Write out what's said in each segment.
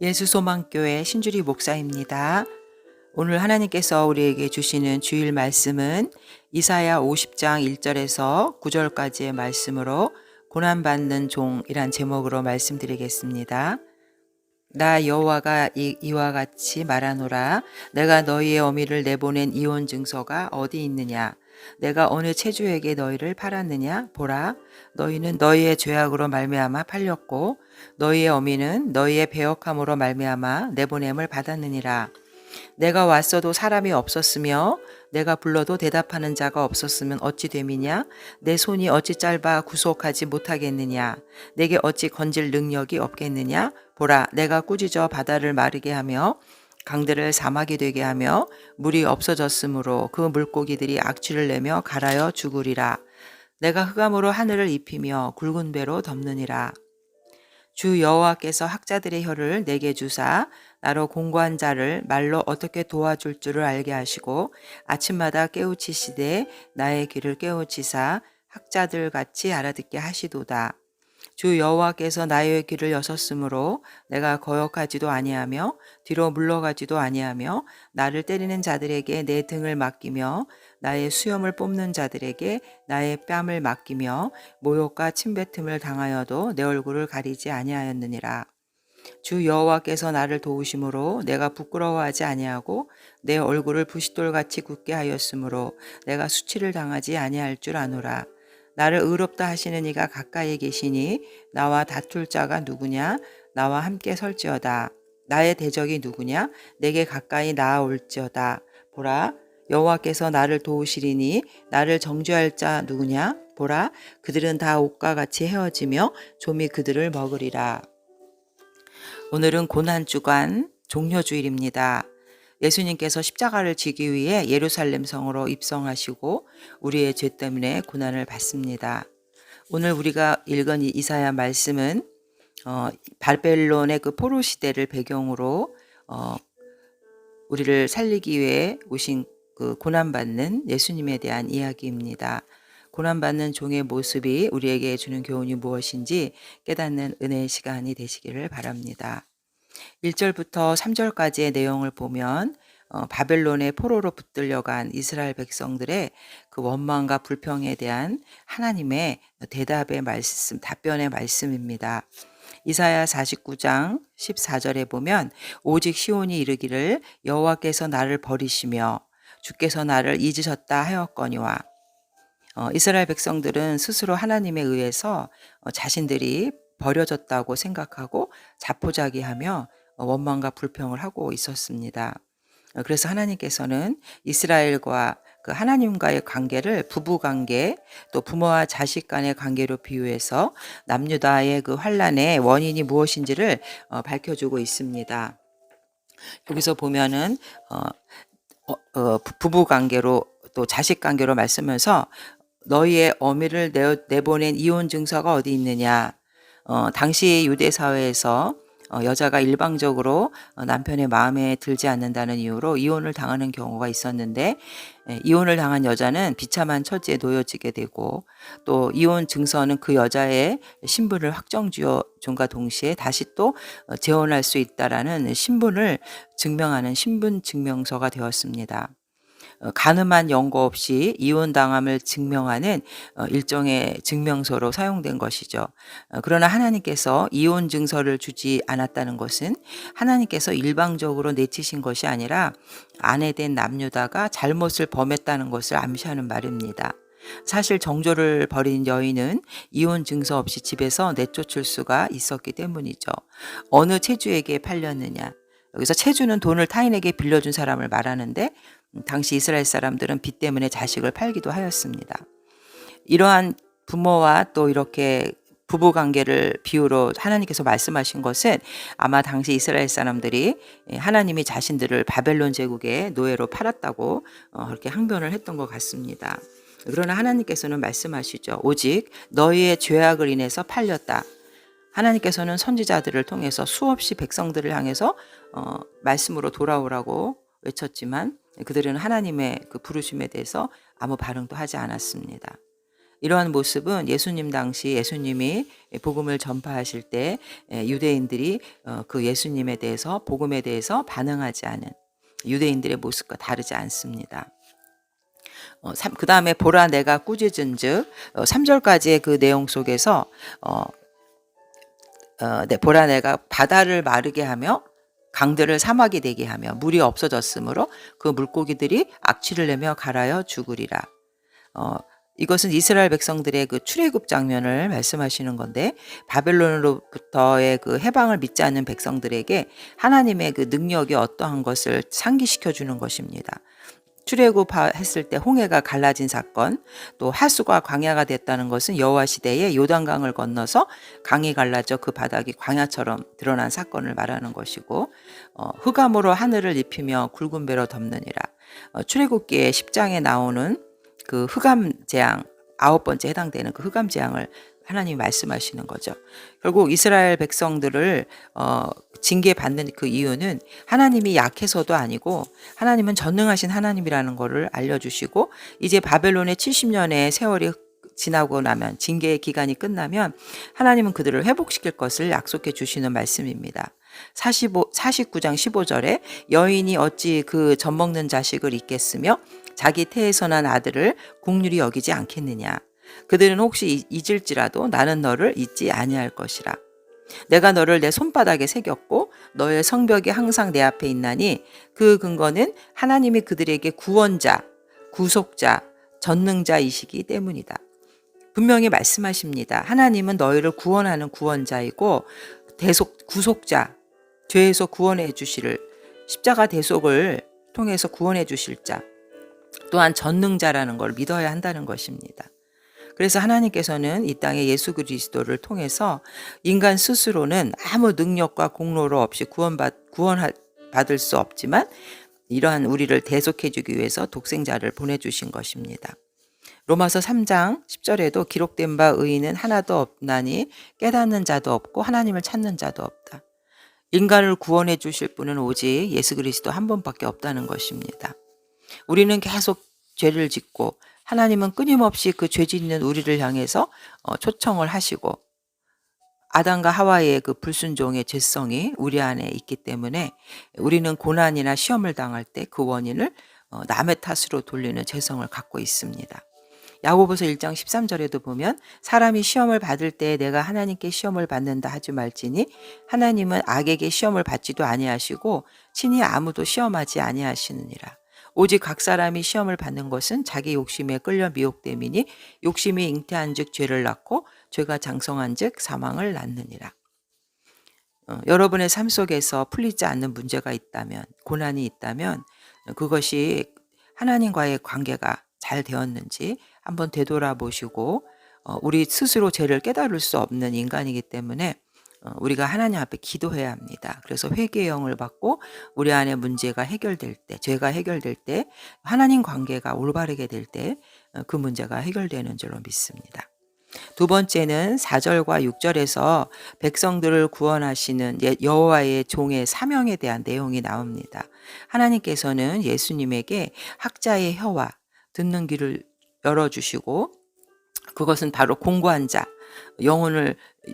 예수소망교회 신주리 목사입니다. 오늘 하나님께서 우리에게 주시는 주일 말씀은 이사야 50장 1절에서 9절까지의 말씀으로 고난받는 종이란 제목으로 말씀드리겠습니다. 나 여호와가 이와 같이 말하노라. 내가 너희의 어미를 내보낸 이혼 증서가 어디 있느냐? 내가 어느 체주에게 너희를 팔았느냐? 보라, 너희는 너희의 죄악으로 말미암아 팔렸고 너희의 어미는 너희의 배역함으로 말미암아 내보냄을 받았느니라. 내가 왔어도 사람이 없었으며 내가 불러도 대답하는 자가 없었으면 어찌 됨이냐? 내 손이 어찌 짧아 구속하지 못하겠느냐? 내게 어찌 건질 능력이 없겠느냐? 보라, 내가 꾸짖어 바다를 마르게 하며 강들을 사막이 되게 하며 물이 없어졌으므로 그 물고기들이 악취를 내며 갈아여 죽으리라. 내가 흑암으로 하늘을 입히며 굵은 배로 덮느니라. 주 여호와께서 학자들의 혀를 내게 주사 나로 공고한 자를 말로 어떻게 도와줄 줄을 알게 하시고 아침마다 깨우치시되 나의 귀를 깨우치사 학자들 같이 알아듣게 하시도다. 주 여호와께서 나의 귀를 여셨으므로 내가 거역하지도 아니하며 뒤로 물러가지도 아니하며 나를 때리는 자들에게 내 등을 맡기며 나의 수염을 뽑는 자들에게 나의 뺨을 맡기며 모욕과 침뱉음을 당하여도 내 얼굴을 가리지 아니하였느니라. 주 여호와께서 나를 도우심으로 내가 부끄러워하지 아니하고 내 얼굴을 부싯돌같이 굳게 하였으므로 내가 수치를 당하지 아니할 줄 아노라. 나를 의롭다 하시는 이가 가까이에 계시니 나와 다툴 자가 누구냐? 나와 함께 설지어다. 나의 대적이 누구냐? 내게 가까이 나아올지어다. 보라, 여호와께서 나를 도우시리니 나를 정죄할 자 누구냐? 보라, 그들은 다 옥과 같이 헤어지며 좀이 그들을 먹으리라. 오늘은 고난주간 종려주일입니다. 예수님께서 십자가를 지기 위해 예루살렘 성으로 입성하시고 우리의 죄 때문에 고난을 받습니다. 오늘 우리가 읽은 이사야 말씀은 바벨론의 그 포로 시대를 배경으로 우리를 살리기 위해 오신 그 고난받는 예수님에 대한 이야기입니다. 고난받는 종의 모습이 우리에게 주는 교훈이 무엇인지 깨닫는 은혜의 시간이 되시기를 바랍니다. 1절부터 3절까지의 내용을 보면 바벨론의 포로로 붙들려간 이스라엘 백성들의 그 원망과 불평에 대한 하나님의 대답의 말씀, 답변의 말씀입니다. 이사야 49장 14절에 보면 오직 시온이 이르기를 여호와께서 나를 버리시며 주께서 나를 잊으셨다 하였거니와. 이스라엘 백성들은 스스로 하나님에 의해서 자신들이 버려졌다고 생각하고 자포자기하며 원망과 불평을 하고 있었습니다. 그래서 하나님께서는 이스라엘과 그 하나님과의 관계를 부부관계 또 부모와 자식 간의 관계로 비유해서 남유다의 그 환란의 원인이 무엇인지를 밝혀주고 있습니다. 여기서 보면은 부부관계로 또 자식관계로 말씀하면서 너희의 어미를 내보낸 이혼 증서가 어디 있느냐. 당시 유대 사회에서 여자가 일방적으로 남편의 마음에 들지 않는다는 이유로 이혼을 당하는 경우가 있었는데 이혼을 당한 여자는 비참한 처지에 놓여지게 되고 또 이혼 증서는 그 여자의 신분을 확정지어준과 동시에 다시 또 재혼할 수 있다라는 신분을 증명하는 신분증명서가 되었습니다. 가늠한 연고 없이 이혼당함을 증명하는 일종의 증명서로 사용된 것이죠. 그러나 하나님께서 이혼 증서를 주지 않았다는 것은 하나님께서 일방적으로 내치신 것이 아니라 아내된 남유다가 잘못을 범했다는 것을 암시하는 말입니다. 사실 정조를 벌인 여인은 이혼 증서 없이 집에서 내쫓을 수가 있었기 때문이죠. 어느 체주에게 팔렸느냐. 여기서 체주는 돈을 타인에게 빌려준 사람을 말하는데 당시 이스라엘 사람들은 빚 때문에 자식을 팔기도 하였습니다. 이러한 부모와 또 이렇게 부부관계를 비유로 하나님께서 말씀하신 것은 아마 당시 이스라엘 사람들이 하나님이 자신들을 바벨론 제국의 노예로 팔았다고 그렇게 항변을 했던 것 같습니다. 그러나 하나님께서는 말씀하시죠. 오직 너희의 죄악을 인해서 팔렸다. 하나님께서는 선지자들을 통해서 수없이 백성들을 향해서 말씀으로 돌아오라고 외쳤지만 그들은 하나님의 그 부르심에 대해서 아무 반응도 하지 않았습니다. 이러한 모습은 예수님 당시 예수님이 복음을 전파하실 때 유대인들이 그 예수님에 대해서 복음에 대해서 반응하지 않은 유대인들의 모습과 다르지 않습니다. 그 다음에 보라 내가 꾸짖은 즉 3절까지의 그 내용 속에서 보라 내가 바다를 마르게 하며 강들을 사막이 되게 하며 물이 없어졌으므로 그 물고기들이 악취를 내며 갈아여 죽으리라. 이것은 이스라엘 백성들의 그 출애굽 장면을 말씀하시는 건데, 바벨론으로부터의 그 해방을 믿지 않는 백성들에게 하나님의 그 능력이 어떠한 것을 상기시켜 주는 것입니다. 출애굽했을 때 홍해가 갈라진 사건, 또 하수가 광야가 됐다는 것은 여호와 시대에 요단강을 건너서 강이 갈라져 그 바닥이 광야처럼 드러난 사건을 말하는 것이고, 흑암으로 하늘을 입히며 굵은 배로 덮느니라. 출애굽기의 10장에 나오는 그 흑암 재앙, 9번째 해당되는 그 흑암 재앙을 하나님이 말씀하시는 거죠. 결국 이스라엘 백성들을 징계받는 그 이유는 하나님이 약해서도 아니고 하나님은 전능하신 하나님이라는 것을 알려주시고, 이제 바벨론의 70년의 세월이 지나고 나면, 징계의 기간이 끝나면 하나님은 그들을 회복시킬 것을 약속해 주시는 말씀입니다. 49장 15절에 여인이 어찌 그 젖먹는 자식을 잊겠으며 자기 태에서 난 아들을 긍휼히 여기지 않겠느냐. 그들은 혹시 잊을지라도 나는 너를 잊지 아니할 것이라. 내가 너를 내 손바닥에 새겼고 너의 성벽이 항상 내 앞에 있나니 그 근거는 하나님이 그들에게 구원자, 구속자, 전능자이시기 때문이다. 분명히 말씀하십니다. 하나님은 너희를 구원하는 구원자이고 구속자, 죄에서 구원해 주시를, 십자가 대속을 통해서 구원해 주실 자, 또한 전능자라는 걸 믿어야 한다는 것입니다. 그래서 하나님께서는 이 땅에 예수 그리스도를 통해서 인간 스스로는 아무 능력과 공로로 없이 구원받을 수 없지만 이러한 우리를 대속해 주기 위해서 독생자를 보내주신 것입니다. 로마서 3장 10절에도 기록된 바 의인은 하나도 없나니 깨닫는 자도 없고 하나님을 찾는 자도 없다. 인간을 구원해 주실 분은 오직 예수 그리스도 한 분밖에 없다는 것입니다. 우리는 계속 죄를 짓고 하나님은 끊임없이 그 죄 짓는 우리를 향해서 초청을 하시고, 아담과 하와의 그 불순종의 죄성이 우리 안에 있기 때문에 우리는 고난이나 시험을 당할 때 그 원인을 남의 탓으로 돌리는 죄성을 갖고 있습니다. 야고보서 1장 13절에도 보면 사람이 시험을 받을 때 내가 하나님께 시험을 받는다 하지 말지니 하나님은 악에게 시험을 받지도 아니하시고 친히 아무도 시험하지 아니하시느니라. 오직 각 사람이 시험을 받는 것은 자기 욕심에 끌려 미혹됨이니 욕심이 잉태한즉 죄를 낳고 죄가 장성한즉 사망을 낳느니라. 여러분의 삶 속에서 풀리지 않는 문제가 있다면, 고난이 있다면 그것이 하나님과의 관계가 잘 되었는지 한번 되돌아보시고, 우리 스스로 죄를 깨달을 수 없는 인간이기 때문에 우리가 하나님 앞에 기도해야 합니다. 그래서 회개의 영을 받고 우리 안에 문제가 해결될 때, 죄가 해결될 때, 하나님 관계가 올바르게 될 때 그 문제가 해결되는 줄로 믿습니다. 두 번째는 4절과 6절에서 백성들을 구원하시는 여호와의 종의 사명에 대한 내용이 나옵니다. 하나님께서는 예수님에게 학자의 혀와 듣는 귀를 열어주시고, 그것은 바로 공고한 자,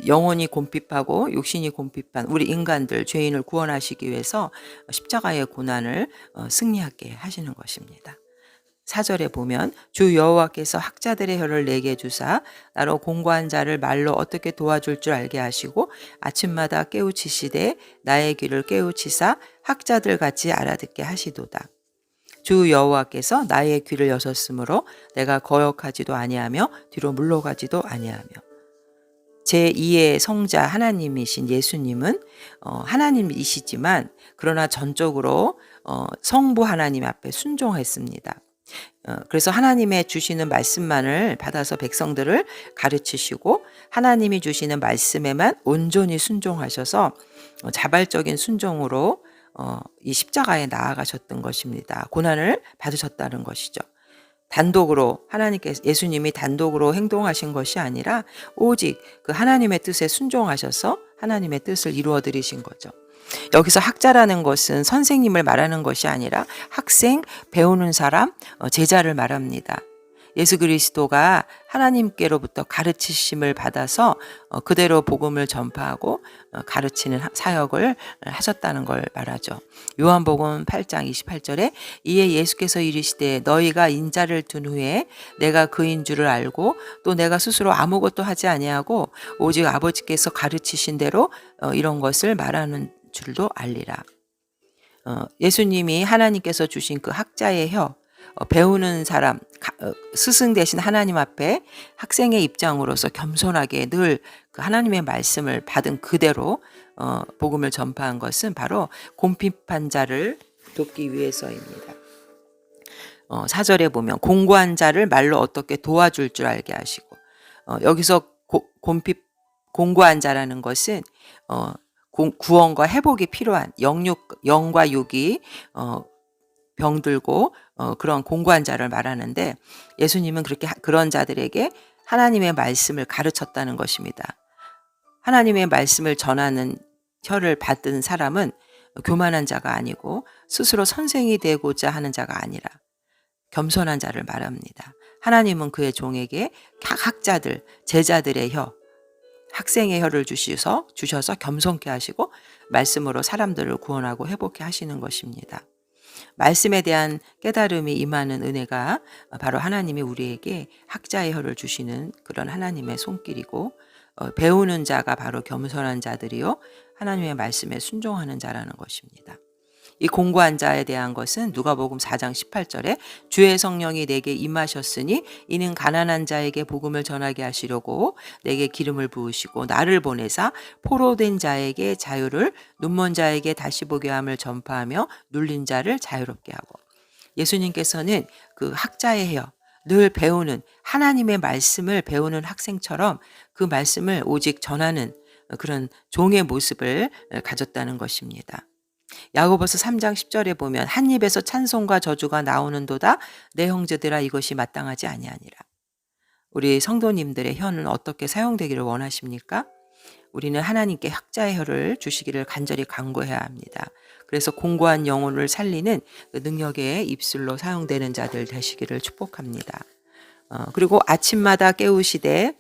영혼이 곰핍하고 육신이 곰핍한 우리 인간들, 죄인을 구원하시기 위해서 십자가의 고난을 승리하게 하시는 것입니다. 4절에 보면 주 여호와께서 학자들의 혀를 내게 주사 나로 공고한 자를 말로 어떻게 도와줄 줄 알게 하시고 아침마다 깨우치시되 나의 귀를 깨우치사 학자들 같이 알아듣게 하시도다. 주 여호와께서 나의 귀를 여셨으므로 내가 거역하지도 아니하며 뒤로 물러가지도 아니하며. 제2의 성자 하나님이신 예수님은 하나님이시지만 그러나 전적으로 성부 하나님 앞에 순종했습니다. 그래서 하나님의 주시는 말씀만을 받아서 백성들을 가르치시고 하나님이 주시는 말씀에만 온전히 순종하셔서 자발적인 순종으로 이 십자가에 나아가셨던 것입니다. 고난을 받으셨다는 것이죠. 단독으로 예수님이 단독으로 행동하신 것이 아니라 오직 그 하나님의 뜻에 순종하셔서 하나님의 뜻을 이루어 드리신 거죠. 여기서 학자라는 것은 선생님을 말하는 것이 아니라 학생, 배우는 사람, 제자를 말합니다. 예수 그리스도가 하나님께로부터 가르치심을 받아서 그대로 복음을 전파하고 가르치는 사역을 하셨다는 걸 말하죠. 요한복음 8장 28절에 이에 예수께서 이르시되 너희가 인자를 둔 후에 내가 그인 줄을 알고 또 내가 스스로 아무것도 하지 아니하고 오직 아버지께서 가르치신 대로 이런 것을 말하는 줄도 알리라. 예수님이 하나님께서 주신 그 학자의 혀, 배우는 사람, 스승 대신 하나님 앞에 학생의 입장으로서 겸손하게 늘 그 하나님의 말씀을 받은 그대로 복음을 전파한 것은 바로 곰핍한 자를 돕기 위해서입니다. 4절에 보면 공고한 자를 말로 어떻게 도와줄 줄 알게 하시고, 여기서 공고한 자라는 것은 구원과 회복이 필요한 영과 육이 병들고 그런 공고한 자를 말하는데, 예수님은 그런 자들에게 하나님의 말씀을 가르쳤다는 것입니다. 하나님의 말씀을 전하는 혀를 받은 사람은 교만한 자가 아니고 스스로 선생이 되고자 하는 자가 아니라 겸손한 자를 말합니다. 하나님은 그의 종에게 학자들, 제자들의 혀, 학생의 혀를 주셔서 겸손케 하시고 말씀으로 사람들을 구원하고 회복케 하시는 것입니다. 말씀에 대한 깨달음이 임하는 은혜가 바로 하나님이 우리에게 학자의 혀를 주시는 그런 하나님의 손길이고, 배우는 자가 바로 겸손한 자들이요 하나님의 말씀에 순종하는 자라는 것입니다. 이 공고한 자에 대한 것은 누가복음 4장 18절에 주의 성령이 내게 임하셨으니 이는 가난한 자에게 복음을 전하게 하시려고 내게 기름을 부으시고 나를 보내사 포로된 자에게 자유를, 눈먼 자에게 다시 보게 함을 전파하며 눌린 자를 자유롭게 하고. 예수님께서는 그 학자의 혀, 늘 배우는 하나님의 말씀을 배우는 학생처럼 그 말씀을 오직 전하는 그런 종의 모습을 가졌다는 것입니다. 야고보서 3장 10절에 보면 한 입에서 찬송과 저주가 나오는도다 내 형제들아 이것이 마땅하지 아니하니라. 우리 성도님들의 혀는 어떻게 사용되기를 원하십니까? 우리는 하나님께 학자의 혀를 주시기를 간절히 간구해야 합니다. 그래서 공고한 영혼을 살리는 그 능력의 입술로 사용되는 자들 되시기를 축복합니다. 그리고 아침마다 깨우시되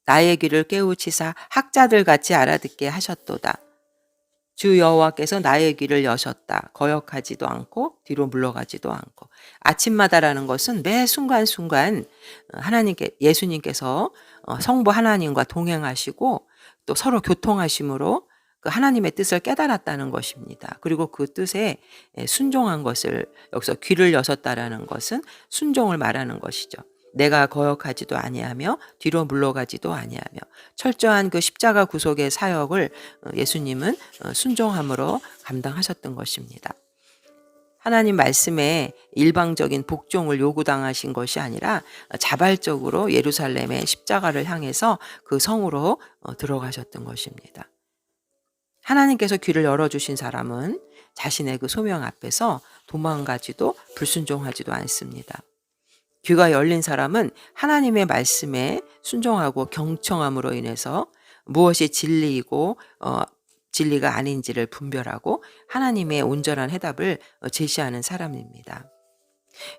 나의 귀를 깨우치사 학자들 같이 알아듣게 하셨도다. 주 여호와께서 나의 귀를 여셨다. 거역하지도 않고 뒤로 물러가지도 않고. 아침마다라는 것은 매 순간순간 예수님께서 성부 하나님과 동행하시고 또 서로 교통하심으로 그 하나님의 뜻을 깨달았다는 것입니다. 그리고 그 뜻에 순종한 것을, 여기서 귀를 여셨다라는 것은 순종을 말하는 것이죠. 내가 거역하지도 아니하며 뒤로 물러가지도 아니하며 철저한 그 십자가 구속의 사역을 예수님은 순종함으로 감당하셨던 것입니다. 하나님 말씀에 일방적인 복종을 요구당하신 것이 아니라 자발적으로 예루살렘의 십자가를 향해서 그 성으로 들어가셨던 것입니다. 하나님께서 귀를 열어주신 사람은 자신의 그 소명 앞에서 도망가지도 불순종하지도 않습니다. 귀가 열린 사람은 하나님의 말씀에 순종하고 경청함으로 인해서 무엇이 진리이고 진리가 아닌지를 분별하고 하나님의 온전한 해답을 제시하는 사람입니다.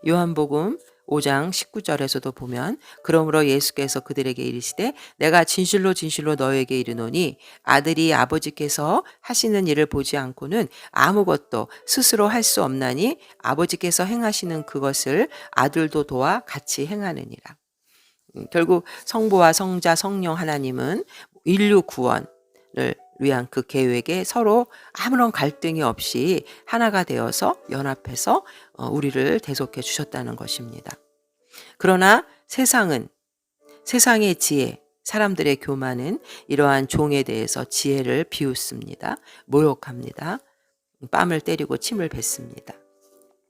요한복음 5장 19절에서도 보면 그러므로 예수께서 그들에게 이르시되 내가 진실로 진실로 너에게 이르노니 아들이 아버지께서 하시는 일을 보지 않고는 아무것도 스스로 할 수 없나니 아버지께서 행하시는 그것을 아들도 도와 같이 행하느니라. 결국 성부와 성자 성령 하나님은 인류 구원을 위한 그 계획에 서로 아무런 갈등이 없이 하나가 되어서 연합해서 우리를 대속해 주셨다는 것입니다. 그러나 세상의 지혜, 사람들의 교만은 이러한 종에 대해서 지혜를 비웃습니다. 모욕합니다. 뺨을 때리고 침을 뱉습니다.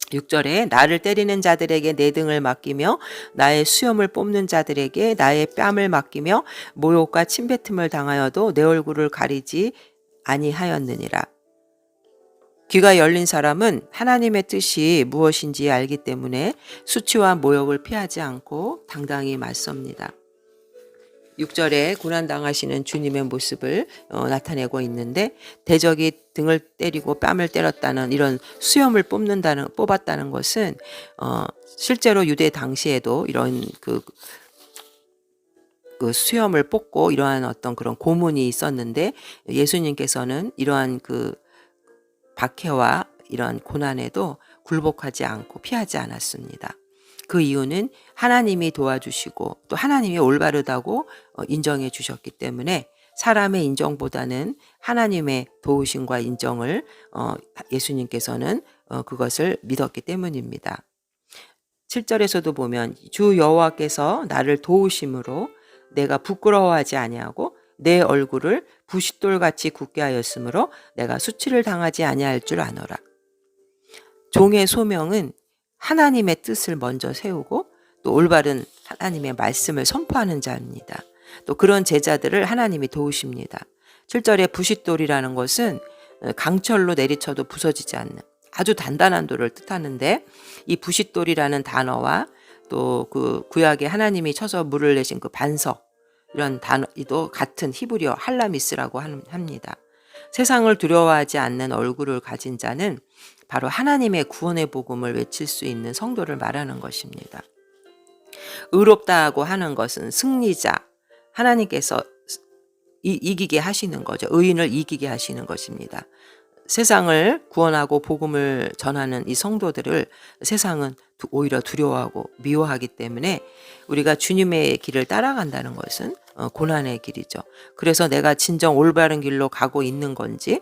6절에 나를 때리는 자들에게 내 등을 맡기며 나의 수염을 뽑는 자들에게 나의 뺨을 맡기며 모욕과 침뱉음을 당하여도 내 얼굴을 가리지 아니하였느니라. 귀가 열린 사람은 하나님의 뜻이 무엇인지 알기 때문에 수치와 모욕을 피하지 않고 당당히 맞섭니다. 6절에 고난당하시는 주님의 모습을 나타내고 있는데, 대적이 등을 때리고 뺨을 때렸다는 이런 수염을 뽑았다는 것은 실제로 유대 당시에도 이런 그 수염을 뽑고 이러한 어떤 그런 고문이 있었는데, 예수님께서는 이러한 그 박해와 이러한 고난에도 굴복하지 않고 피하지 않았습니다. 그 이유는 하나님이 도와주시고 또 하나님이 올바르다고 인정해 주셨기 때문에, 사람의 인정보다는 하나님의 도우심과 인정을 예수님께서는 그것을 믿었기 때문입니다. 7절에서도 보면 주 여호와께서 나를 도우심으로 내가 부끄러워하지 아니하고 내 얼굴을 부싯돌같이 굳게 하였으므로 내가 수치를 당하지 아니할 줄 아노라. 종의 소명은 하나님의 뜻을 먼저 세우고 또 올바른 하나님의 말씀을 선포하는 자입니다. 또 그런 제자들을 하나님이 도우십니다. 7절에 부싯돌이라는 것은 강철로 내리쳐도 부서지지 않는 아주 단단한 돌을 뜻하는데, 이 부싯돌이라는 단어와 또 그 구약에 하나님이 쳐서 물을 내신 그 반석, 이런 단어도 같은 히브리어 할라미스라고 합니다. 세상을 두려워하지 않는 얼굴을 가진 자는 바로 하나님의 구원의 복음을 외칠 수 있는 성도를 말하는 것입니다. 의롭다고 하는 것은 승리자, 하나님께서 이기게 하시는 거죠. 의인을 이기게 하시는 것입니다. 세상을 구원하고 복음을 전하는 이 성도들을 세상은 오히려 두려워하고 미워하기 때문에, 우리가 주님의 길을 따라간다는 것은 고난의 길이죠. 그래서 내가 진정 올바른 길로 가고 있는 건지,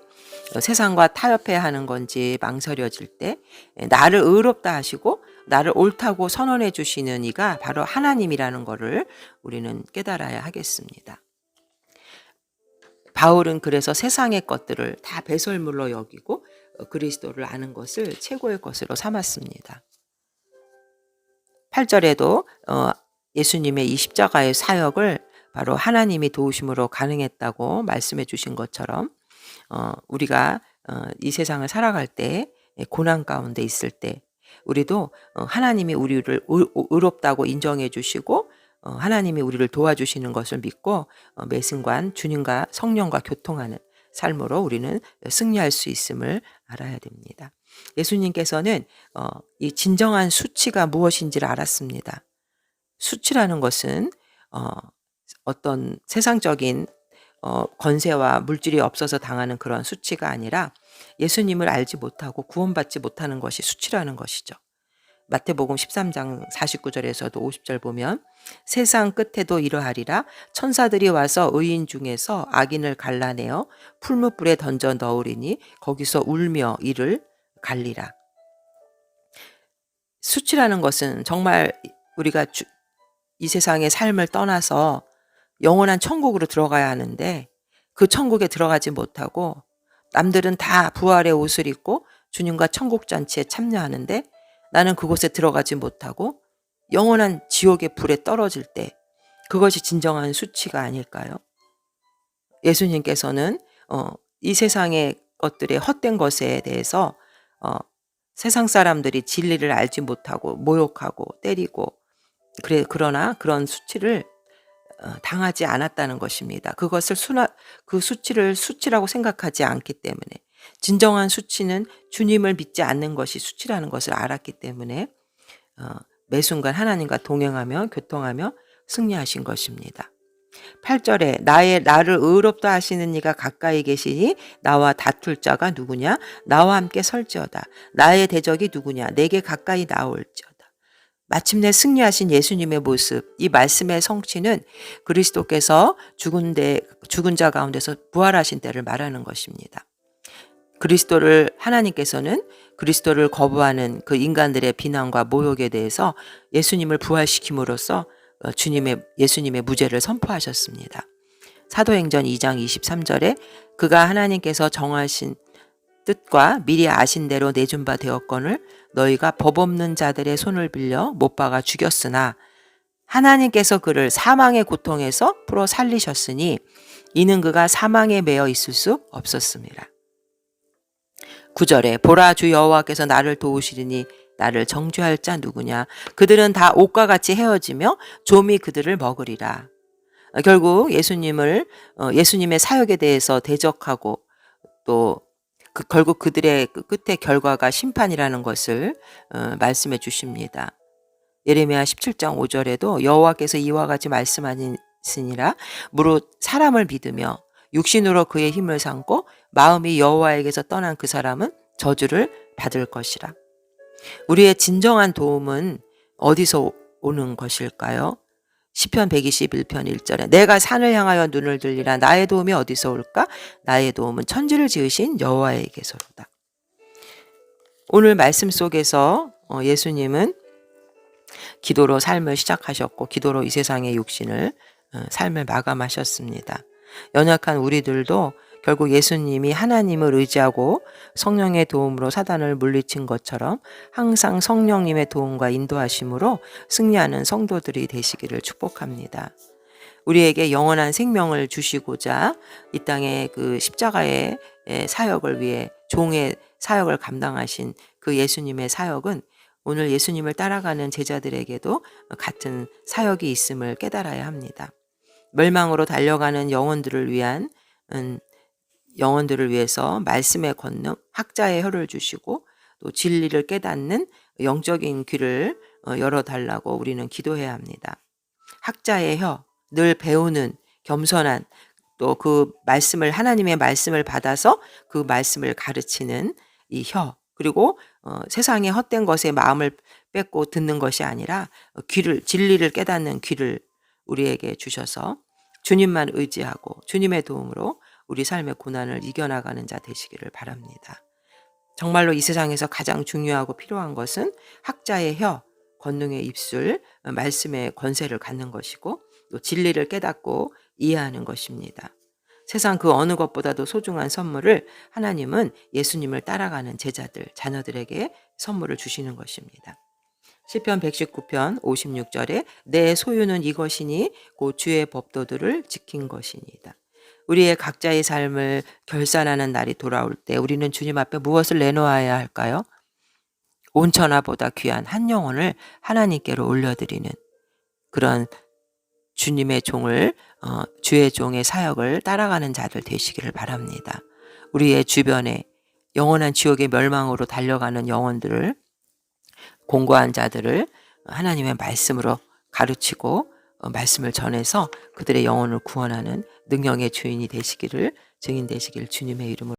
세상과 타협해야 하는 건지 망설여질 때 나를 의롭다 하시고 나를 옳다고 선언해 주시는 이가 바로 하나님이라는 것을 우리는 깨달아야 하겠습니다. 바울은 그래서 세상의 것들을 다 배설물로 여기고 그리스도를 아는 것을 최고의 것으로 삼았습니다. 8절에도 예수님의 이 십자가의 사역을 바로 하나님이 도우심으로 가능했다고 말씀해 주신 것처럼, 우리가 이 세상을 살아갈 때 고난 가운데 있을 때 우리도 하나님이 우리를 의롭다고 인정해 주시고 하나님이 우리를 도와주시는 것을 믿고 매 순간 주님과 성령과 교통하는 삶으로 우리는 승리할 수 있음을 알아야 됩니다. 예수님께서는 이 진정한 수치가 무엇인지를 알았습니다. 수치라는 것은 어떤 세상적인 권세와 물질이 없어서 당하는 그런 수치가 아니라, 예수님을 알지 못하고 구원받지 못하는 것이 수치라는 것이죠. 마태복음 13장 49절에서도 50절 보면, 세상 끝에도 이러하리라. 천사들이 와서 의인 중에서 악인을 갈라내어 풀무불에 던져 넣으리니 거기서 울며 이를 갈리라. 수치라는 것은 정말 우리가 이 세상의 삶을 떠나서 영원한 천국으로 들어가야 하는데, 그 천국에 들어가지 못하고 남들은 다 부활의 옷을 입고 주님과 천국 잔치에 참여하는데 나는 그곳에 들어가지 못하고 영원한 지옥의 불에 떨어질 때, 그것이 진정한 수치가 아닐까요? 예수님께서는 이 세상의 것들의 헛된 것에 대해서 세상 사람들이 진리를 알지 못하고 모욕하고 때리고 그러나 그런 수치를 당하지 않았다는 것입니다. 그것을 그 수치를 수치라고 생각하지 않기 때문에, 진정한 수치는 주님을 믿지 않는 것이 수치라는 것을 알았기 때문에 매 순간 하나님과 동행하며 교통하며 승리하신 것입니다. 8절에 나를 의롭다 하시는 이가 가까이 계시니 나와 다툴 자가 누구냐? 나와 함께 설지어다. 나의 대적이 누구냐? 내게 가까이 나올지어다. 마침내 승리하신 예수님의 모습, 이 말씀의 성취는 그리스도께서 죽은 자 가운데서 부활하신 때를 말하는 것입니다. 하나님께서는 그리스도를 거부하는 그 인간들의 비난과 모욕에 대해서 예수님을 부활시킴으로써 예수님의 무죄를 선포하셨습니다. 사도행전 2장 23절에 그가 하나님께서 정하신 뜻과 미리 아신 대로 내준 바 되었거늘 너희가 법 없는 자들의 손을 빌려 못 박아 죽였으나 하나님께서 그를 사망의 고통에서 풀어 살리셨으니 이는 그가 사망에 매여 있을 수 없었습니다. 9절에 보라 주 여호와께서 나를 도우시리니 나를 정죄할 자 누구냐? 그들은 다 옥과 같이 헤어지며 좀이 그들을 먹으리라. 결국 예수님의 사역에 대해서 대적하고 또 결국 그들의 끝의 결과가 심판이라는 것을 말씀해 주십니다. 예레미야 17장 5절에도 여호와께서 이와 같이 말씀하시니라 무릇 사람을 믿으며 육신으로 그의 힘을 삼고 마음이 여호와에게서 떠난 그 사람은 저주를 받을 것이라. 우리의 진정한 도움은 어디서 오는 것일까요? 시편 121편 1절에 내가 산을 향하여 눈을 들리라 나의 도움이 어디서 올까? 나의 도움은 천지를 지으신 여호와에게서로다. 오늘 말씀 속에서 예수님은 기도로 삶을 시작하셨고 기도로 이 세상의 육신을 삶을 마감하셨습니다. 연약한 우리들도 결국 예수님이 하나님을 의지하고 성령의 도움으로 사단을 물리친 것처럼 항상 성령님의 도움과 인도하심으로 승리하는 성도들이 되시기를 축복합니다. 우리에게 영원한 생명을 주시고자 이 땅에 그 십자가의 사역을 위해 종의 사역을 감당하신 그 예수님의 사역은 오늘 예수님을 따라가는 제자들에게도 같은 사역이 있음을 깨달아야 합니다. 멸망으로 달려가는 영혼들을 위해서 말씀의 권능, 학자의 혀를 주시고 또 진리를 깨닫는 영적인 귀를 열어달라고 우리는 기도해야 합니다. 학자의 혀, 늘 배우는 겸손한 또 그 말씀을 하나님의 말씀을 받아서 그 말씀을 가르치는 이 혀, 그리고 세상의 헛된 것에 마음을 뺏고 듣는 것이 아니라 진리를 깨닫는 귀를 우리에게 주셔서 주님만 의지하고 주님의 도움으로 우리 삶의 고난을 이겨나가는 자 되시기를 바랍니다. 정말로 이 세상에서 가장 중요하고 필요한 것은 학자의 혀, 권능의 입술, 말씀의 권세를 갖는 것이고 또 진리를 깨닫고 이해하는 것입니다. 세상 그 어느 것보다도 소중한 선물을 하나님은 예수님을 따라가는 제자들, 자녀들에게 선물을 주시는 것입니다. 시편 119편 56절에 내 소유는 이것이니 곧 주의 법도들을 지킨 것이니이다. 우리의 각자의 삶을 결산하는 날이 돌아올 때 우리는 주님 앞에 무엇을 내놓아야 할까요? 온천하보다 귀한 한 영혼을 하나님께로 올려드리는 그런 주님의 종을 주의 종의 사역을 따라가는 자들 되시기를 바랍니다. 우리의 주변에 영원한 지옥의 멸망으로 달려가는 영혼들을 공고한 자들을 하나님의 말씀으로 가르치고 말씀을 전해서 그들의 영혼을 구원하는 능력의 주인이 되시기를 증인 되시기를 주님의 이름으로